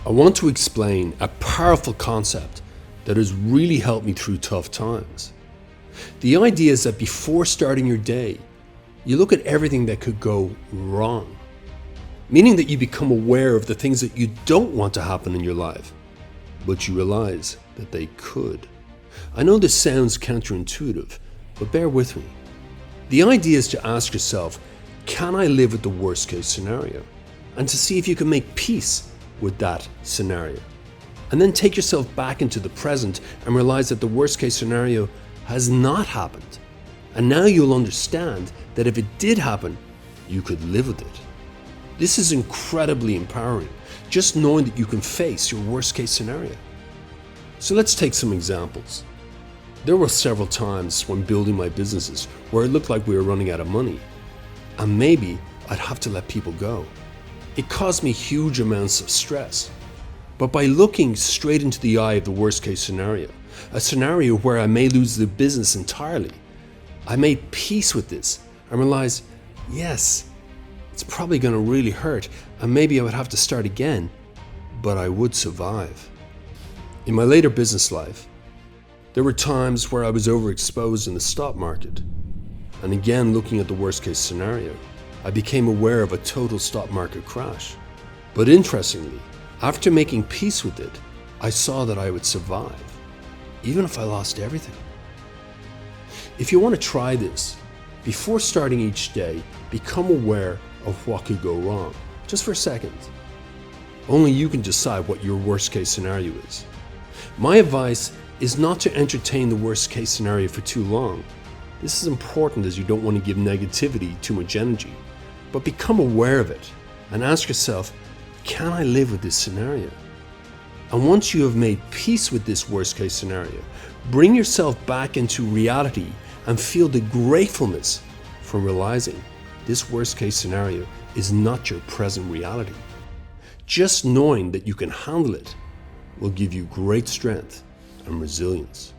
I want to explain a powerful concept that has really helped me through tough times. The idea is that before starting your day, you look at everything that could go wrong, meaning that you become aware of the things that you don't want to happen in your life, but you realize that they could. I know this sounds counterintuitive, but bear with me. The idea is to ask yourself, can I live with the worst case scenario? And to see if you can make peace with that scenario. And then take yourself back into the present and realize that the worst case scenario has not happened. And now you'll understand that if it did happen, you could live with it. This is incredibly empowering, just knowing that you can face your worst case scenario. So let's take some examples. There were several times when building my businesses where it looked like we were running out of money, and maybe I'd have to let people go. It caused me huge amounts of stress. But by looking straight into the eye of the worst case scenario, a scenario where I may lose the business entirely, I made peace with this and realized, yes, it's probably going to really hurt and maybe I would have to start again, but I would survive. In my later business life, there were times where I was overexposed in the stock market. And again, looking at the worst case scenario, I became aware of a total stock market crash. But interestingly, after making peace with it, I saw that I would survive, even if I lost everything. If you want to try this, before starting each day, become aware of what could go wrong, just for a second. Only you can decide what your worst case scenario is. My advice is not to entertain the worst case scenario for too long. This is important as you don't want to give negativity too much energy, but become aware of it and ask yourself, can I live with this scenario? And once you have made peace with this worst case scenario, bring yourself back into reality and feel the gratefulness from realizing this worst case scenario is not your present reality. Just knowing that you can handle it will give you great strength and resilience.